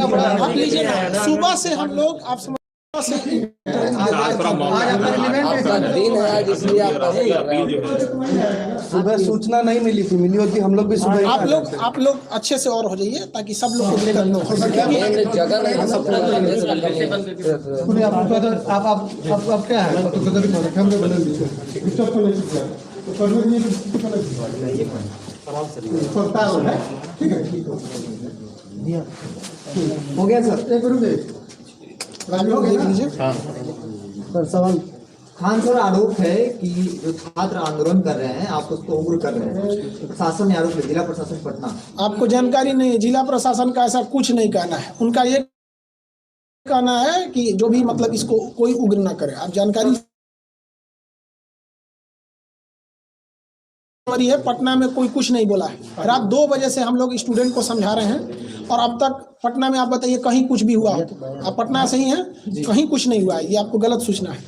आप लीजिए ना, सुबह से हम लोग आप आपका दिन है आज, इसलिए सुबह सूचना नहीं मिली थी, मिली होती हम लोग भी सुबह। आप लोग अच्छे से और हो जाइए ताकि सब लोग को दिक्कत न हो। जगह नहीं आप क्या है हो गया सर, देख लीजिए। सर सवाल खान सर, आरोप है कि जो छात्र आंदोलन कर रहे हैं आप उसको उग्र कर रहे हैं, प्रशासन ने आरोप है, जिला प्रशासन पटना। आपको जानकारी नहीं है, जिला प्रशासन का ऐसा कुछ नहीं कहना है। उनका ये कहना है कि जो भी मतलब इसको कोई उग्र ना करे। आप जानकारी है, पटना में कोई कुछ नहीं बोला है। रात 2 बजे से हम लोग स्टूडेंट को समझा रहे हैं और अब तक पटना में आप बताइए कहीं कुछ भी हुआ हो तो? आप पटना से ही हैं, कहीं कुछ नहीं हुआ है। ये आपको गलत सूचना है।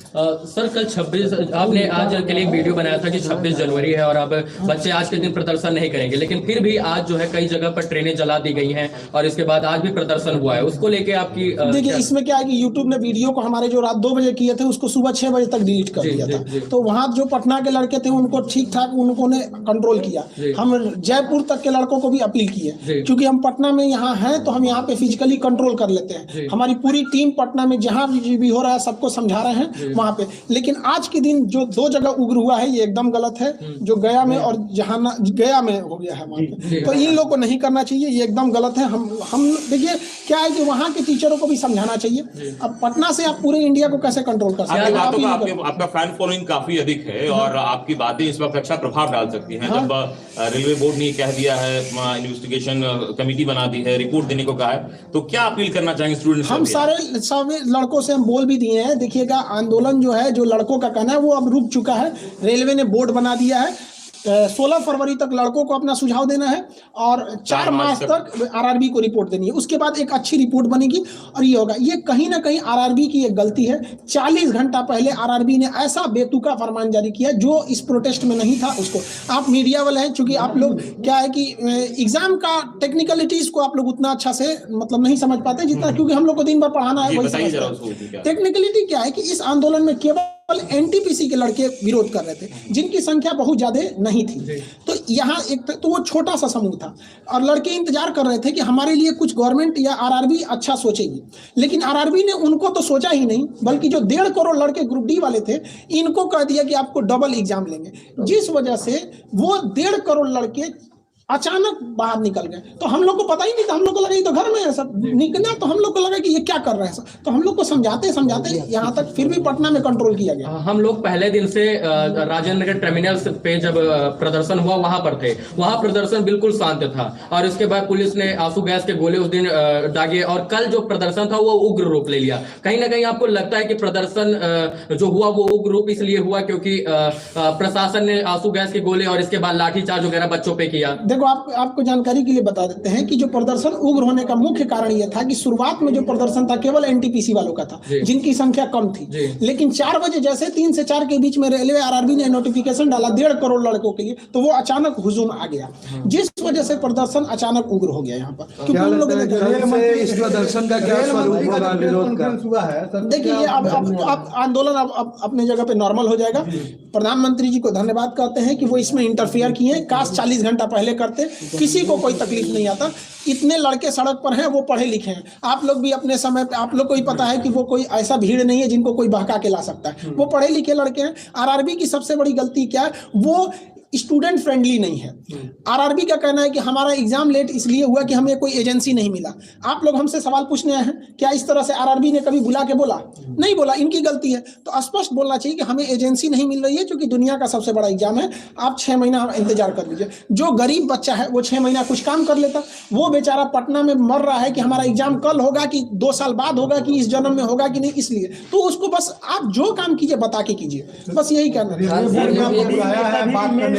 सर कल 26 आपने आज के लिए एक वीडियो बनाया था कि 26 जनवरी है और अब बच्चे आज के दिन प्रदर्शन नहीं करेंगे, लेकिन फिर भी आज जो है कई जगह पर ट्रेनें जला दी गई हैं और इसके बाद आज भी प्रदर्शन हुआ है। उसको लेके आपकी देखिए, इसमें क्या है कि यूट्यूब ने वीडियो को हमारे जो रात 2 बजे किए थे उसको सुबह 6 बजे तक डिलीट कर दिया था। तो वहाँ जो पटना के लड़के थे उनको ठीक ठाक उन्होंने कंट्रोल किया। हम जयपुर तक के लड़कों को भी अपील किए, क्योंकि हम पटना में यहाँ हैं तो हम यहाँ पे फिजिकली कंट्रोल कर लेते हैं। हमारी पूरी टीम पटना में जहाँ भी हो रहा है सबको समझा रहे हैं वहाँ पे। लेकिन आज के दिन जो 2 जगह उग्र हुआ है ये एकदम गलत है। जो गया में और जहां गया में हो गया है वहाँ पे, तो इन लोग को नहीं करना चाहिए, ये एकदम गलत है। हम देखिए क्या है कि वहाँ के टीचरों को भी समझाना चाहिए। अब पटना से आप पूरे इंडिया को कैसे कंट्रोल कर सकते हैं? आपका फैन फॉलोइंग काफी अधिक है और आपकी बातें इस वक्त अच्छा प्रभाव डाल सकती हैं। जब रेलवे बोर्ड ने कह दिया है, इन्वेस्टिगेशन कमेटी बना दी है, रिपोर्ट देने को कहा है, तो क्या अपील करना चाहेंगे स्टूडेंट्स? हम सारे लड़कों से हम बोल भी दिए हैं। देखिएगा, आंदोलन जो है, जो लड़कों का कहना है वो अब रुक चुका है। रेलवे ने बोर्ड बना दिया है। 16 फरवरी तक लड़कों को अपना सुझाव देना है और 4 मार्च तक आरआरबी को रिपोर्ट देनी है। उसके बाद एक अच्छी रिपोर्ट बनेगी और ये होगा। ये कहीं ना कहीं आरआरबी की एक गलती है। 40 घंटा पहले आरआरबी ने ऐसा बेतुका फरमान जारी किया जो इस प्रोटेस्ट में नहीं था। उसको आप मीडिया वाले हैं, चूंकि आप लोग क्या है कि एग्जाम का टेक्निकलिटीज को आप लोग उतना अच्छा से मतलब नहीं समझ पाते जितना, क्योंकि हम लोग को दिन भर पढ़ाना है। टेक्निकलिटी क्या है कि इस आंदोलन में केवल एनटीपीसी के लड़के विरोध कर रहे थे, जिनकी संख्या बहुत ज्यादा नहीं थी। तो यहाँ एक तो वो छोटा सा समूह था और लड़के इंतजार कर रहे थे कि हमारे लिए कुछ गवर्नमेंट या आरआरबी अच्छा सोचेगी। लेकिन आरआरबी ने उनको तो सोचा ही नहीं, बल्कि जो 1.5 करोड़ लड़के ग्रुप डी वाले थे इनको कह दिया कि आपको डबल एग्जाम लेंगे, जिस वजह से वो 1.5 करोड़ लड़के अचानक बाहर निकल गए। तो हम लोग को पता ही नहीं था, हम लोग को लगा ये तो घर में है सब निकलना, तो हम लोग को लगा कि ये क्या कर रहे हैं सब। तो हम लोग को समझाते यहाँ तक फिर भी पटना में कंट्रोल किया गया। हम लोग पहले दिन से राजेंद्र नगर टर्मिनल पे जब प्रदर्शन हुआ वहां पर थे। वहां प्रदर्शन बिल्कुल शांत था और इसके बाद पुलिस ने आंसू गैस के गोले उस दिन दागे और कल जो प्रदर्शन था वो उग्र रूप ले लिया। कहीं ना कहीं आपको लगता है कि प्रदर्शन जो हुआ वो उग्र रूप इसलिए हुआ क्योंकि प्रशासन ने आंसू गैस के गोले और इसके बाद लाठीचार्ज वगैरह बच्चों पे किया? देखो, आपको जानकारी के लिए बता देते हैं कि जो प्रदर्शन उग्र होने का मुख्य कारण यह था कि शुरुआत में जो प्रदर्शन था केवल एनटीपीसी वालों का था, जिनकी संख्या कम थी। लेकिन 4 बजे जैसे 3 से 4 के बीच में रेलवे आरआरबी ने नोटिफिकेशन डाला 1.5 करोड़ लड़कों के लिए, तो वो अचानक हुजूम आ गया, जिस वजह से प्रदर्शन अचानक उग्र हो गया यहाँ पर। क्योंकि उन लोगों ने इस प्रदर्शन का क्या स्वरूप होगा, विरोध का? देखिए, अब आंदोलन अब अपने जगह पे नॉर्मल हो जाएगा। प्रधानमंत्री जी को धन्यवाद करते हैं कि वो इसमें इंटरफियर किए। काश 40 घंटा पहले करते, किसी को कोई तकलीफ नहीं आता। इतने लड़के सड़क पर हैं, वो पढ़े लिखे हैं। आप लोग भी अपने समय पे, आप लोग को ही पता है कि वो कोई ऐसा भीड़ नहीं है जिनको कोई बहका के ला सकता है। वो पढ़े लिखे लड़के हैं। आरआरबी की सबसे बड़ी गलती क्या है, वो स्टूडेंट फ्रेंडली नहीं है। आरआरबी का कहना है कि हमारा एग्जाम लेट इसलिए हुआ कि हमें कोई एजेंसी नहीं मिला। आप लोग हमसे सवाल पूछने आए हैं, क्या इस तरह से आरआरबी ने कभी बुला के बोला? नहीं बोला, इनकी गलती है। तो स्पष्ट बोलना चाहिए कि हमें एजेंसी नहीं मिल रही है, क्योंकि दुनिया का सबसे बड़ा एग्जाम है। आप 6 महीना इंतजार कर लीजिए। जो गरीब बच्चा है वो 6 महीना कुछ काम कर लेता, वो बेचारा पटना में मर रहा है कि हमारा एग्जाम कल होगा कि 2 साल बाद होगा कि इस जन्म में होगा कि नहीं, इसलिए तो उसको बस आप जो काम कीजिए बता के कीजिए, बस यही कहना है।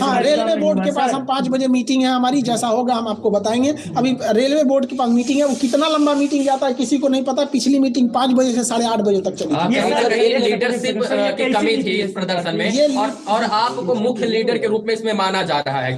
हाँ, रेलवे बोर्ड के पास हम 5 बजे मीटिंग है हमारी, जैसा होगा हम आपको बताएंगे। अभी रेलवे बोर्ड के पास मीटिंग है, वो कितना लंबा मीटिंग जाता है किसी को नहीं पता। पिछली मीटिंग 5 बजे से 8:30 बजे तक चली। लीडरशिप की कमी थी इस प्रदर्शन में, और आपको मुख्य लीडर के रूप में इसमें माना जा रहा है।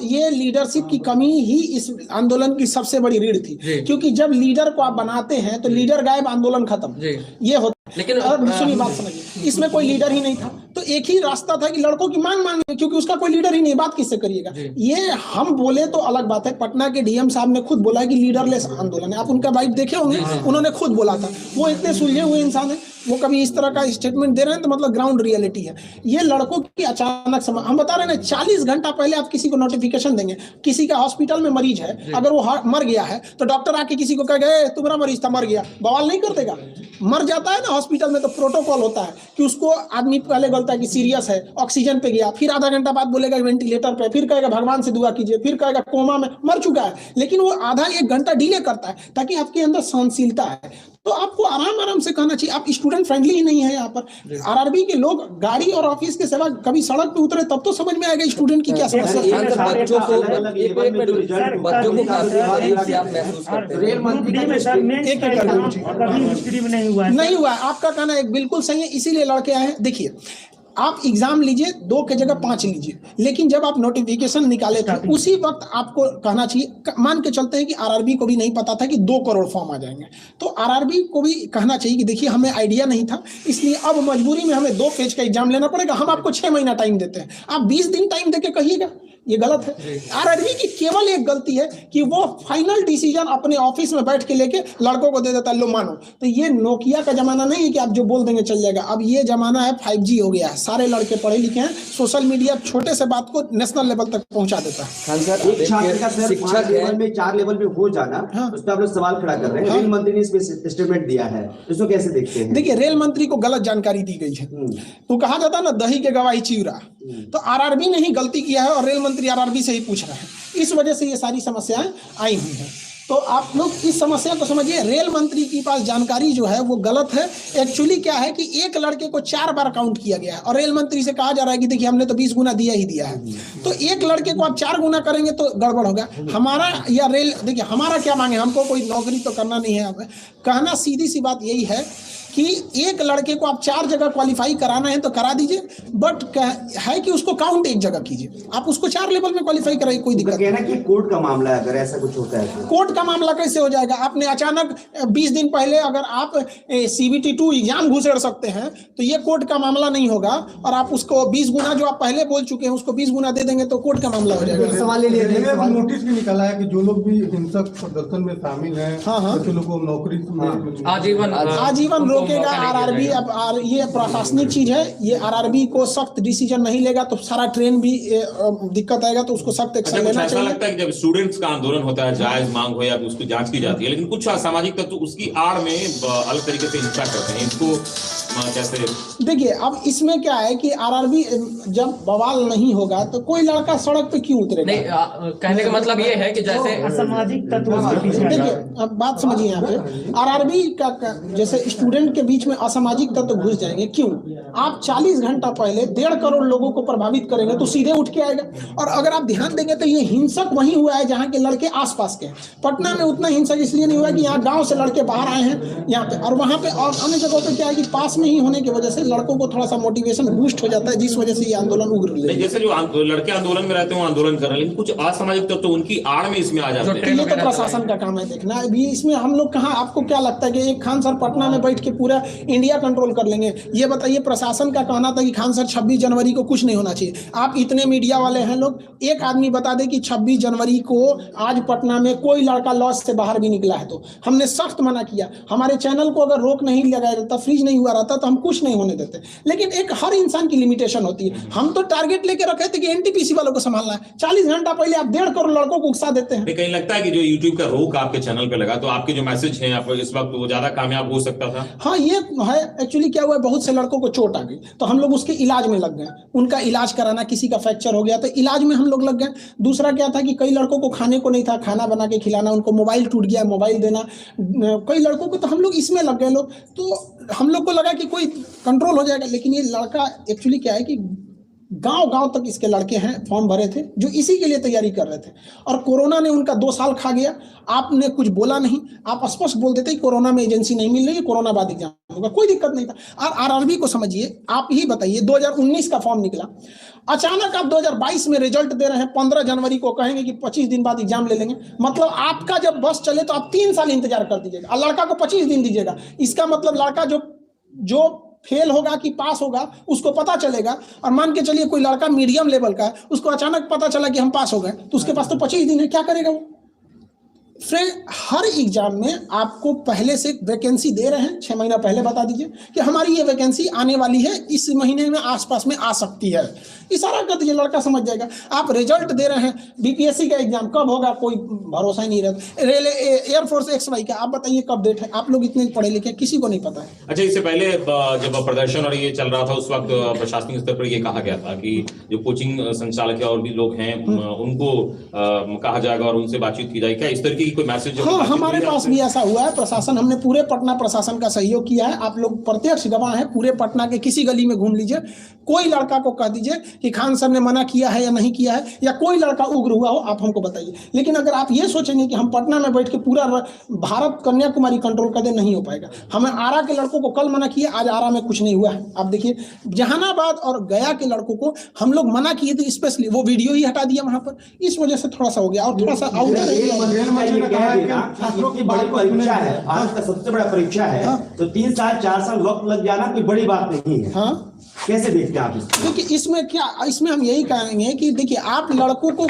ये लीडरशिप की कमी ही इस आंदोलन की सबसे बड़ी रीढ़ थी, क्योंकि जब लीडर को आप बनाते हैं तो लीडर गायब, आंदोलन खत्म, ये होता। लेकिन सुनिए बात समझिए, इसमें कोई लीडर ही नहीं था, तो एक ही रास्ता था कि लड़कों की मांग मांगे, क्योंकि उसका कोई लीडर ही नहीं, बात किससे करिएगा। ये हम बोले तो अलग बात है, पटना के डीएम साहब ने खुद बोला कि लीडरलेस आंदोलन है। आप उनका बाइट देखे होंगे, उन्होंने खुद बोला था। वो इतने सुलझे हुए इंसान है, वो कभी इस तरह का स्टेटमेंट दे रहे हैं तो मतलब ग्राउंड रियलिटी है। ये लड़कों की अचानक हम बता रहे हैं 40 घंटा पहले आप किसी को नोटिफिकेशन देंगे, किसी का हॉस्पिटल में मरीज है, अगर वो मर गया है तो डॉक्टर आके किसी को कह गए तुम्हारा मरीज था मर गया, बवाल नहीं कर देगा? मर जाता है ना हॉस्पिटल में तो प्रोटोकॉल होता है कि उसको आदमी पहले बोलता है कि सीरियस है, ऑक्सीजन पे गया, फिर आधा घंटा बाद बोलेगा वेंटिलेटर पे, फिर कहेगा भगवान से दुआ कीजिए, फिर कहेगा कोमा में मर चुका है, लेकिन वो आधा 1 घंटा डिले करता है ताकि आपके अंदर सहनशीलता है। तो आपको आराम से कहना चाहिए। आप स्टूडेंट फ्रेंडली ही नहीं है यहाँ पर। आरआरबी के लोग गाड़ी और ऑफिस के सेवा कभी सड़क पे उतरे तब तो समझ में आएगा स्टूडेंट की क्या समस्या है। बच्चों को आप महसूस करते हैं रेल मंत्री में सर नहीं हुआ। आपका कहना एक बिल्कुल सही है, इसीलिए लड़के आए हैं। देखिए, आप एग्जाम लीजिए 2 के जगह 5 लीजिए, लेकिन जब आप नोटिफिकेशन निकाले थे उसी वक्त आपको कहना चाहिए, मान के चलते हैं कि आरआरबी को भी नहीं पता था कि 2 करोड़ फॉर्म आ जाएंगे, तो आरआरबी को भी कहना चाहिए कि देखिए हमें आइडिया नहीं था, इसलिए अब मजबूरी में हमें 2 फेज का एग्जाम लेना पड़ेगा। हम आपको 6 महीना टाइम देते हैं, आप 20 दिन टाइम देके कहिएगा, ये गलत है। आरआरबी की केवल एक गलती है कि वो फाइनल डिसीजन अपने ऑफिस में बैठ के लेके लड़कों को दे देता है, लो मानो। तो ये नोकिया का जमाना नहीं है कि आप जो बोल देंगे चल जाएगा। अब ये जमाना है 5G हो गया है, सारे लड़के पढ़े लिखे हैं, सोशल मीडिया छोटे से बात को नेशनल लेवल तक पहुंचा देता है। एक छात्र का सर 5 लेवल में 4 लेवल में हो जाना, उस पर आप लोग सवाल खड़ा कर रहे हैं। रेल मंत्री ने इस पे स्टेटमेंट दिया है, इसको कैसे देखते हैं? देखिए, रेल मंत्री को गलत जानकारी दी गई है। तो कहा जाता है ना, दही के गवाही चिवरा, तो आरआरबी ने ही गलती किया है और रेल मंत्री आरआरबी से ही पूछ रहे हैं। इस वजह से ये सारी समस्याएं आई हुई हैं। तो आप लोग इस समस्या को समझिए, रेल मंत्री के पास जानकारी जो है वो गलत है। एक्चुअली क्या है कि एक लड़के को 4 बार काउंट किया गया है और रेल मंत्री से कहा जा रहा है कि देखिए हमने तो 20 गुना दिया ही दिया है। तो एक लड़के को आप 4 गुना करेंगे तो गड़बड़ होगा। हमारा या रेल, देखिए हमारा क्या मांगे, हमको कोई नौकरी तो करना नहीं है। कहना सीधी सी बात यही है कि एक लड़के को आप 4 जगह क्वालिफाई कराना है तो करा दीजिए, बट है कि उसको काउंट 1 जगह कीजिए। आप उसको 4 लेवल में क्वालिफाई कराइए, कोई दिक्कत कहना कि कोर्ट का मामला है, अगर ऐसा कुछ होता है। कोर्ट का मामला कैसे हो जाएगा? आपने अचानक 20 दिन पहले अगर आप CBT 2 एग्जाम घुसेड़ सकते हैं तो ये कोर्ट का मामला नहीं होगा, और आप उसको 20 गुना जो आप पहले बोल चुके हैं उसको 20 गुना दे देंगे तो कोर्ट का मामला हो जाएगा। सवाल ले लिया, नोटिस भी निकाला है कि जो लोग भी हिंसक प्रदर्शन में शामिल हैं, ऐसे लोगों को नौकरी आजीवन रोकेगा आरआरबी। अब ये प्रशासनिक चीज है, ये आरआरबी को सख्त डिसीजन नहीं लेगा तो सारा ट्रेन भी दिक्कत आएगा, तो उसको सख्त एक्शन लेना चाहिए। लगता है कि जब स्टूडेंट्स का आंदोलन होता है, जायज मांग हो या उसकी जांच की जाती है, लेकिन कुछ असामाजिक तत्व उसकी आड़ में अलग तरीके से हिंसा करते हैं, इसको कैसे? देखिए, अब इसमें क्या है कि आरआरबी जब बवाल नहीं होगा तो कोई लड़का सड़क पे क्यों उतरेगा? नहीं, कहने का मतलब ये है कि जैसे असामाजिक तत्व, देखिए अब बात समझिए, यहाँ पे आरआरबी का जैसे स्टूडेंट के बीच में असामाजिक तत्व घुस जाएंगे। क्यों? आप 40 घंटा पहले 1.5 करोड़ लोगों को प्रभावित करेंगे तो सीधे उठ के आएगा। और अगर आप ध्यान देंगे तो ये हिंसक वहीं हुआ है जहाँ के लड़के आसपास के हैं। पटना में उतना हिंसक इसलिए नहीं हुआ कि यहाँ गाँव से लड़के बाहर आए हैं यहाँ पे, और वहाँ पे और अन्य जगहों पे क्या है कि पास में ही होने की वजह से लड़कों को थोड़ा सा मोटिवेशन बूस्ट हो जाता है, जिस वजह से ये आंदोलन उग्र ले। जैसे जो लड़के आंदोलन में रहते हैं वो आंदोलन कर रहे हैं, लेकिन कुछ असामाजिक तत्व उनकी आड़ में इसमें आ जाते हैं। ये तो प्रशासन का काम है देखना। अभी इसमें हम लोग कहाँ, आपको क्या लगता है कि एक खान सर पटना में बैठ के पूरा इंडिया कंट्रोल कर लेंगे? ये बताइए, प्रशासन का कहना था कि खान सर 26 जनवरी को कुछ नहीं होना चाहिए। आप इतने मीडिया वाले हैं लोग, एक आदमी बता दे कि 26 जनवरी को आज पटना में कोई लड़का लॉज से बाहर भी निकला है तो हमने सख्त मना किया। हमारे चैनल को अगर रोक नहीं लगाया रहता, फ्रीज नहीं हुआ रहता तो हम कुछ नहीं होने देते। लेकिन एक हर इंसान की लिमिटेशन होती है। हम तो टारगेट लेके रखे थे कि एनटीपीसी वालों को संभालना है। 40 घंटा पहले आप 1.5 करोड़ लड़कों को उकसा देते हैं। कहीं लगता है कि जो यूट्यूब का रोक आपके चैनल पे लगा तो आपके जो मैसेज हैं आप इस वक्त वो ज्यादा कामयाब हो सकता था? हाँ, ये है। एक्चुअली क्या हुआ, बहुत से लड़कों को चोट आ गई तो हम लोग उसके इलाज में लग गए। उनका इलाज कराना, किसी का फ्रैक्चर हो गया तो इलाज में हम लोग लग गए। दूसरा क्या था कि कई लड़कों को खाने को नहीं था, खाना बना के खिलाना, उनको मोबाइल टूट गया, मोबाइल देना कई लड़कों को, तो हम लोग इसमें लग गए लोग। तो हम लोग को लगा कि कोई कंट्रोल हो जाएगा, लेकिन ये लड़का एक्चुअली क्या है कि गांव तक इसके लड़के हैं फॉर्म भरे थे जो इसी के लिए तैयारी कर रहे थे, और कोरोना ने उनका 2 साल खा गया। आपने कुछ बोला नहीं, आप स्पष्ट बोल देते कि कोरोना में एजेंसी नहीं मिल रही है, कोरोना बाद एग्जाम होगा, कोई दिक्कत नहीं था। और आरआरबी को समझिए, आप ही बताइए 2019 का फॉर्म निकला, अचानक आप 2022 में रिजल्ट दे रहे हैं, 15 जनवरी को कहेंगे कि 25 दिन बाद एग्जाम ले लेंगे। मतलब आपका जब बस चले तो आप 3 साल इंतजार कर दीजिएगा, और लड़का को 25 दिन दीजिएगा। इसका मतलब लड़का जो फेल होगा कि पास होगा उसको पता चलेगा। और मान के चलिए कोई लड़का मीडियम लेवल का है, उसको अचानक पता चला कि हम पास हो गए, तो उसके पास तो 25 दिन है, क्या करेगा वो? फ्रेंड, हर एग्जाम में आपको पहले से वैकेंसी दे रहे हैं, 6 महीना पहले बता दीजिए कि हमारी ये वैकेंसी आने वाली है, इस महीने में आसपास में आ सकती है, इशारा कर दीजिए, लड़का समझ जाएगा। आप रिजल्ट दे रहे हैं, बीपीएससी का एग्जाम कब होगा कोई भरोसा ही नहीं रहता। रेल एयरफोर्स XY का आप बताइए कब डेट है? आप लोग इतने पढ़े लिखे, किसी को नहीं पता है। अच्छा, इससे पहले जब प्रदर्शन और ये चल रहा था उस वक्त प्रशासनिक स्तर पर ये कहा गया था कि जो कोचिंग संचालक और भी लोग हैं उनको कहा जाएगा और उनसे बातचीत की जाएगी, क्या इस तरह की कोई मैसेज? हाँ, हमारे पास भी ऐसा हुआ है। प्रशासन, हमने पूरे पटना प्रशासन का सहयोग किया है, आप लोग प्रत्यक्ष गवाह हैं। पूरे पटना के किसी गली में घूम लीजिए, कोई लड़का को कह दीजिए कि खान सर ने मना किया है या नहीं किया है, या कोई लड़का उग्र हुआ हो, आप हमको बताइए। लेकिन अगर आप ये सोचेंगे कि हम पटना में बैठ के पूरा भारत कन्याकुमारी कंट्रोल कर दे, नहीं हो पाएगा। हमें आरा के लड़कों को कल मना किया, आज आरा में कुछ नहीं हुआ है। आप देखिए, जहानाबाद और गया के लड़कों को हम लोग मना किए थे, स्पेशली वो वीडियो ही हटा दिया वहां पर, इस वजह से थोड़ा सा हो गया। और थोड़ा सा छात्रों की बड़ी परीक्षा है, भारत का सबसे बड़ा परीक्षा है, तो 3 साल 4 साल वक्त लग जाना कोई बड़ी बात नहीं है। हाँ, कैसे देखते हैं आप इसको? देखिए, इसमें हम यही कहेंगे कि देखिए, आप लड़कों को,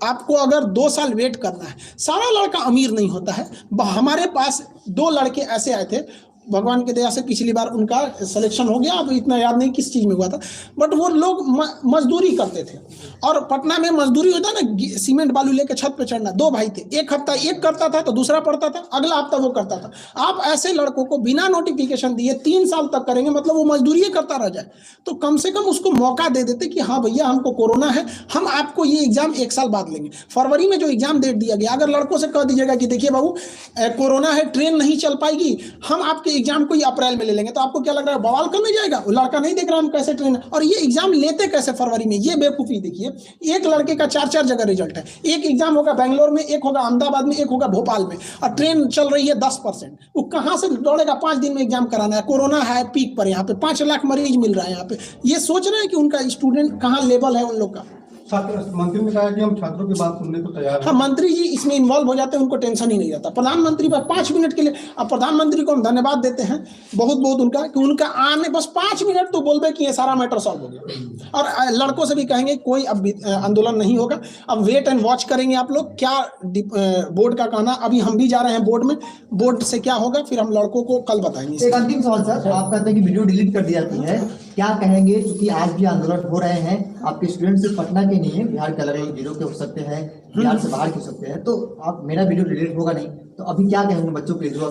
आपको अगर 2 साल वेट करना है, सारा लड़का अमीर नहीं होता है। हमारे पास 2 लड़के ऐसे आए थे, भगवान की दया से पिछली बार उनका सिलेक्शन हो गया, अब इतना याद नहीं किस चीज में हुआ था, बट वो लोग मजदूरी करते थे। और पटना में मजदूरी होता है ना, सीमेंट बालू लेके छत पे चढ़ना। 2 भाई थे, एक हफ्ता एक करता था तो दूसरा पढ़ता था, अगला हफ्ता वो करता था। आप ऐसे लड़कों को बिना नोटिफिकेशन दिए 3 साल तक करेंगे, मतलब वो मजदूरी करता रह जाए, तो कम से कम उसको मौका दे देते कि हाँ भैया, हमको कोरोना है, हम आपको ये एग्जाम 1 साल बाद लेंगे। फरवरी में जो एग्जाम डेट दिया गया, अगर लड़कों से कह दीजिएगा कि देखिए बाबू, कोरोना है, ट्रेन नहीं चल पाएगी, हम आपके एग्जाम को अप्रैल में ले लेंगे, तो आपको क्या लग रहा है, बवाल करने जाएगा? वो लड़का नहीं देख रहा हम कैसे ट्रेन, और ये एग्जाम लेते कैसे फरवरी में, ये बेवकूफी। देखिए, एक लड़के का 4 जगह रिजल्ट है, एक एग्जाम होगा बेंगलोर में, एक होगा अहमदाबाद में, एक होगा भोपाल में, और ट्रेन चल रही है 10%। वो कहां से दौड़ेगा? 5 दिन में एग्जाम कराना है, कोरोना है पीक पर, यहाँ पे 5 लाख मरीज मिल रहा है। यहाँ पे ये सोच रहे हैं कि उनका स्टूडेंट कहाँ लेवल है उन लोग का। मंत्री ने कहा कि हम छात्रों की बात सुनने को तैयार हैं। हाँ, मंत्री जी इसमें इन्वॉल्व हो जाते हैं, उनको टेंशन ही नहीं रहता। प्रधानमंत्री पर 5 मिनट के लिए, अब प्रधानमंत्री को हम धन्यवाद देते हैं बहुत बहुत उनका, कि उनका आने बस 5 मिनट तो बोल दे कि ये सारा मैटर सॉल्व हो गया। और लड़कों से भी कहेंगे कोई अब आंदोलन नहीं होगा, अब वेट एंड वॉच करेंगे आप लोग, क्या बोर्ड का कहना। अभी हम भी जा रहे हैं बोर्ड में, बोर्ड से क्या होगा फिर हम लड़कों को कल बताएंगे। एक अंतिम सवाल सर, आप कहते हैं कि वीडियो डिलीट कर दी जाती है, क्या कहेंगे? क्योंकि आज भी आंदोलन हो रहे हैं, आपके स्टूडेंट सिर्फ पटना के नहीं है, बिहार के अलग अलग जिलों के हो सकते हैं, बिहार से बाहर के हो सकते हैं, तो आप, मेरा वीडियो डिलीट होगा नहीं, तो अभी क्या कहेंगे बच्चों के जो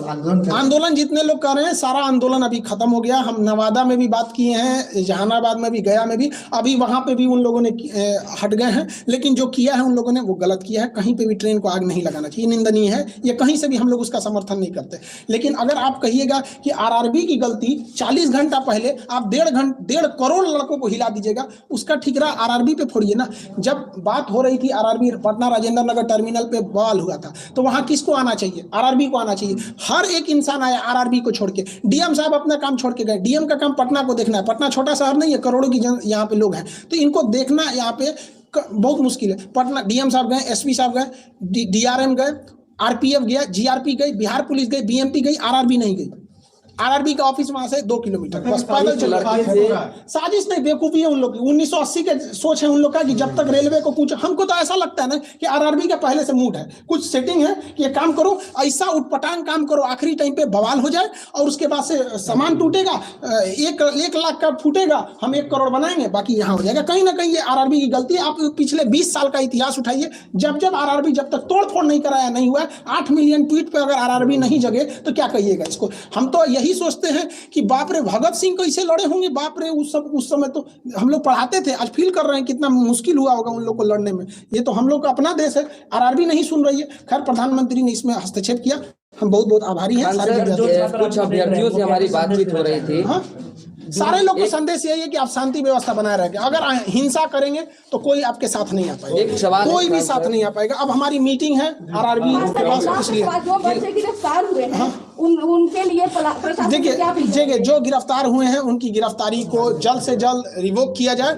आंदोलन जितने लोग कर रहे हैं, सारा आंदोलन अभी खत्म हो गया। हम नवादा में भी बात किए हैं, जहानाबाद में भी, गया में भी, अभी वहां पे भी उन लोगों ने हट गए हैं। लेकिन जो किया है उन लोगों ने वो गलत किया है, कहीं पे भी ट्रेन को आग नहीं लगाना चाहिए, निंदनीय है ये, कहीं से भी हम लोग उसका समर्थन नहीं करते। लेकिन अगर आप कहिएगा कि आरआरबी की गलती 40 घंटा पहले आप 1.5 करोड़ लड़कों को हिला दीजिएगा, उसका ठिकरा आरआरबी पे फोड़िए ना। जब बात हो रही थी आरआरबी पटना राजेंद्र नगर टर्मिनल पे बवाल हुआ था, तो वहां किसको आना चाहिए? आरआरबी को आना चाहिए। हर एक इंसान आया आरआरबी को छोड़ के। डीएम साहब अपना काम छोड़ के गए, डीएम का काम पटना को देखना है। पटना छोटा शहर नहीं है, करोड़ों की यहाँ पे लोग हैं, तो इनको देखना यहाँ पे बहुत मुश्किल है। पटना डीएम साहब गए, एसपी साहब गए, डीआरएम गए, आरपीएफ गया, जीआरपी गई, बिहार पुलिस गई, बीएमपी गई, आरआरबी नहीं गई। आरआरबी का ऑफिस वहां से 2 किलोमीटर, बस पैदल चल रहा है। साजिश नहीं, बेवकूफी है उन लोग की। 1980 के सोच है उन लोग का कि जब तक रेलवे को पूछो, हमको तो ऐसा लगता है ना कि आरआरबी का पहले से मूड है, कुछ सेटिंग है कि ये काम करो, ऐसा उटपटांग काम करो, आखिरी टाइम पे बवाल हो जाए और उसके बाद से सामान टूटेगा, 1 लाख का फूटेगा, हम 1 करोड़ बनाएंगे, बाकी यहाँ हो जाएगा। कहीं ना कहीं ये आरआरबी की गलती है। आप पिछले 20 साल का इतिहास उठाइए, जब आरआरबी जब तक तोड़फोड़ नहीं कराया नहीं हुआ, 8 मिलियन ट्वीट पे अगर आरआरबी नहीं जगे तो क्या कहिएगा इसको। हम तो यही सोचते हैं कि बाप रे, भगत सिंह कैसे लड़े होंगे, बाप रे, उस समय तो हम लोग पढ़ाते थे, आज फील कर रहे हैं कितना मुश्किल हुआ होगा उन लोग को लड़ने में। ये तो हम लोग का अपना देश है, आरआरबी नहीं सुन रही है। खैर, प्रधानमंत्री ने इसमें हस्तक्षेप किया, हम बहुत बहुत आभारी हैं। कुछ अभ्यर्थियों से हमारी बातचीत हो रही थी। सारे लोग को संदेश यही है कि आप शांति व्यवस्था बनाए रखें। अगर हिंसा करेंगे तो कोई आपके साथ नहीं आ पाएगा, कोई भी साथ नहीं आ पाएगा। अब हमारी मीटिंग है आरआरबी के पास, इसलिए जो बच्चे गिरफ्तार हुए हैं उनके लिए देखिए जो गिरफ्तार हुए हैं उनकी गिरफ्तारी को जल्द से जल्द रिवोक किया जाए।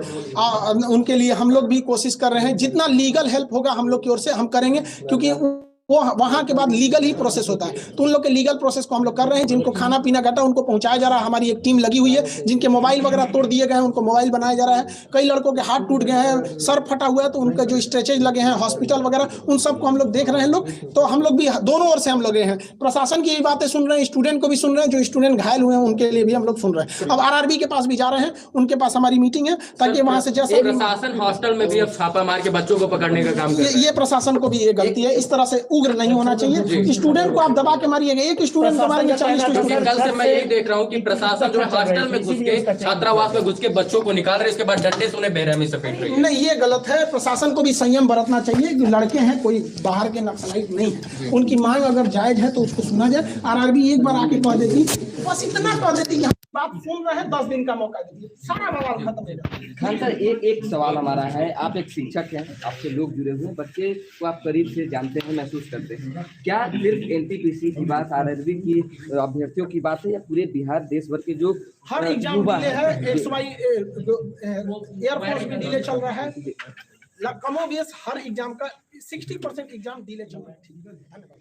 उनके लिए हम लोग भी कोशिश कर रहे हैं, जितना लीगल हेल्प होगा हम लोग की ओर से हम करेंगे, क्योंकि वो वहां के बाद लीगल ही प्रोसेस होता है। तो उन लोग के लीगल प्रोसेस को हम लोग कर रहे हैं। जिनको खाना पीना घटा उनको पहुंचाया जा रहा है, हमारी एक टीम लगी हुई है। जिनके मोबाइल वगैरह तोड़ दिए गए हैं उनको मोबाइल बनाया जा रहा है। कई लड़कों के हाथ टूट गए हैं, सर फटा हुआ है, तो उनका जो स्ट्रेचेज लगे हैं हॉस्पिटल वगैरह, उन सबको हम लोग देख रहे हैं लोग। तो हम लोग भी दोनों ओर से हम लोग हैं, प्रशासन की बातें सुन रहे हैं, स्टूडेंट को भी सुन रहे हैं, जो स्टूडेंट घायल हुए हैं उनके लिए भी हम लोग सुन रहे हैं। अब आरआरबी के पास भी जा रहे हैं, उनके पास हमारी मीटिंग है, ताकि वहां से जैसे प्रशासन हॉस्टल में भी अब छापा मार के बच्चों को पकड़ने का काम कर रहा है। ये प्रशासन को भी ये गलती है। इस तरह से उग्र नहीं होना चाहिए। स्टूडेंट को आप दबा के मारिएगा, एक स्टूडेंट को मारेंगे 40 स्टूडेंट। कल से मैं यही देख रहा हूँ कि प्रशासन जो हॉस्टल में घुस के छात्रावास में घुस के बच्चों को निकाल रहे हैं, इसके बाद डंडे से उन्हें बेरहमी से पीट रही है। नहीं, ये गलत है। प्रशासन को भी संयम बरतना चाहिए कि लड़के हैं, कोई बाहर के नक्सलाइट नहीं है। उनकी मांग अगर जायज है तो उसको सुना जाए। आरआरबी एक बार आके कह देती, बस इतना कह देती, बात सुन रहे हैं, 10 दिन का मौका दीजिए, सारा बवाल खत्म हो जाएगा। खान सर, एक सवाल हमारा है, आप एक शिक्षक हैं, आपसे लोग जुड़े हुए हैं, बच्चे को आप करीब से जानते हैं, महसूस करते हैं। क्या सिर्फ एनटीपीसी की बात, आरआरबी की अभ्यर्थियों की बात है, या पूरे बिहार देश भर के जो हर एग्जाम डिले है? एयरफोर्स में डिले चल रहा है, कमोबेश हर एग्जाम का 60% एग्जाम डिले चल रहा है। ठीक है, धन्यवाद।